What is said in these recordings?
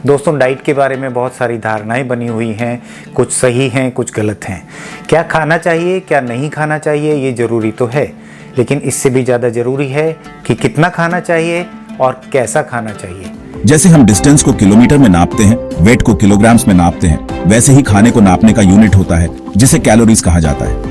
दोस्तों, डाइट के बारे में बहुत सारी धारणाएं बनी हुई हैं, कुछ सही हैं, कुछ गलत हैं। क्या खाना चाहिए, क्या नहीं खाना चाहिए, ये ज़रूरी तो है, लेकिन इससे भी ज़्यादा ज़रूरी है कि कितना खाना चाहिए और कैसा खाना चाहिए। जैसे हम डिस्टेंस को किलोमीटर में नापते हैं, वेट को किलोग्राम्स में नापते हैं, वैसे ही खाने को नापने का यूनिट होता है जिसे कैलोरीज कहा जाता है।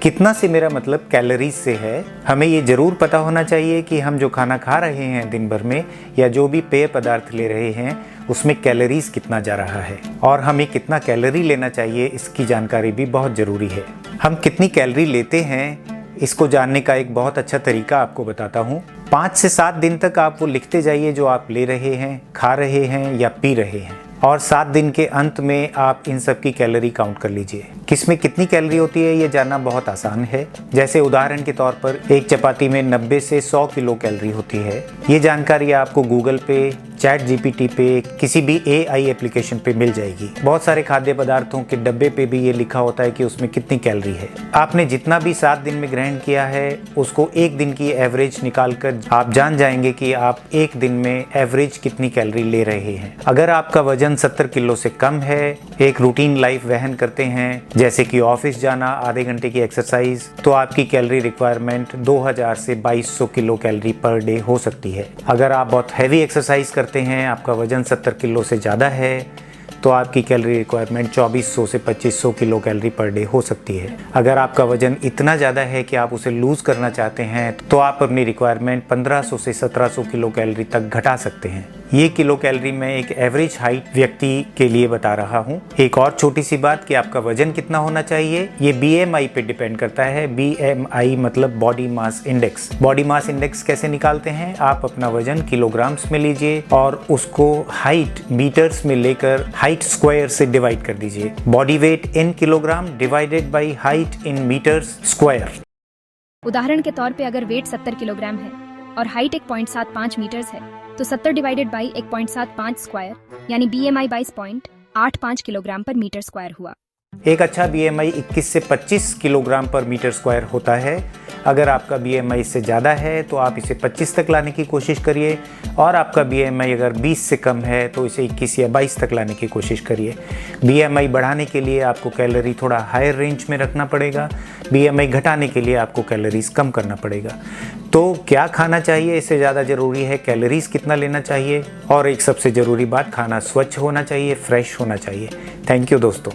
कितना से मेरा मतलब कैलोरीज से है। हमें ये ज़रूर पता होना चाहिए कि हम जो खाना खा रहे हैं दिन भर में, या जो भी पेय पदार्थ ले रहे हैं, उसमें कैलोरीज कितना जा रहा है और हमें कितना कैलोरी लेना चाहिए, इसकी जानकारी भी बहुत ज़रूरी है। हम कितनी कैलोरी लेते हैं, इसको जानने का एक बहुत अच्छा तरीका आपको बताता हूँ। 5 से 7 दिन तक आप वो लिखते जाइए जो आप ले रहे हैं, खा रहे हैं या पी रहे हैं, और 7 दिन के अंत में आप इन सब की कैलोरी काउंट कर लीजिए। किसमें कितनी कैलोरी होती है ये जानना बहुत आसान है। जैसे उदाहरण के तौर पर एक चपाती में 90 से 100 किलो कैलोरी होती है। ये जानकारी आपको गूगल पे, चैट जीपीटी पे, किसी भी AI एप्लीकेशन पे मिल जाएगी। बहुत सारे खाद्य पदार्थों के डब्बे पे भी ये लिखा होता है कि उसमें कितनी कैलोरी है। आपने जितना भी 7 दिन में ग्रहण किया है, उसको एक दिन की एवरेज निकाल कर आप जान जाएंगे कि आप एक दिन में एवरेज कितनी कैलोरी ले रहे हैं। अगर आपका वजन 70 किलो से कम है, एक रूटीन लाइफ वहन करते हैं, जैसे कि ऑफिस जाना, आधे घंटे की एक्सरसाइज, तो आपकी कैलोरी रिक्वायरमेंट 2000 से 2200 किलो कैलोरी पर डे हो सकती है। अगर आप बहुत हैवी एक्सरसाइज करते हैं, आपका वजन 70 किलो से ज़्यादा है, तो आपकी कैलोरी रिक्वायरमेंट 2400 से 2500 किलो कैलोरी पर डे हो सकती है। अगर आपका वजन इतना ज़्यादा है कि आप उसे लूज़ करना चाहते हैं, तो आप अपनी रिक्वायरमेंट 1500 से 1700 किलो कैलोरी तक घटा सकते हैं। ये किलो कैलोरी मैं एक एवरेज हाइट व्यक्ति के लिए बता रहा हूँ। एक और छोटी सी बात कि आपका वजन कितना होना चाहिए, ये BMI पे डिपेंड करता है। BMI मतलब body mass index. Body mass index कैसे निकालते हैं? आप अपना वजन किलोग्राम्स में लीजिए और उसको हाइट मीटर्स में लेकर हाइट स्क्वायर से डिवाइड कर दीजिए। Body weight in kilogram divided by height in metres square. उदाहरण के तौर पे अगर वेट 70 किलोग्राम है और हाइट 1.75 मीटर्स है, तो 70 डिवाइडेड बाई 1.75 स्क्वायर यानी BMI 22.85 किलोग्राम पर मीटर स्क्वायर हुआ। एक अच्छा BMI 21 से 25 किलोग्राम पर मीटर स्क्वायर होता है। अगर आपका BMI इससे ज़्यादा है तो आप इसे 25 तक लाने की कोशिश करिए, और आपका BMI अगर 20 से कम है तो इसे 21 या 22 तक लाने की कोशिश करिए। BMI बढ़ाने के लिए आपको कैलोरी थोड़ा हायर रेंज में रखना पड़ेगा, BMI घटाने के लिए आपको कैलोरीज कम करना पड़ेगा। तो क्या खाना चाहिए, इससे ज़्यादा ज़रूरी है कैलोरीज कितना लेना चाहिए, और एक सबसे ज़रूरी बात, खाना स्वच्छ होना चाहिए, फ्रेश होना चाहिए। थैंक यू दोस्तों।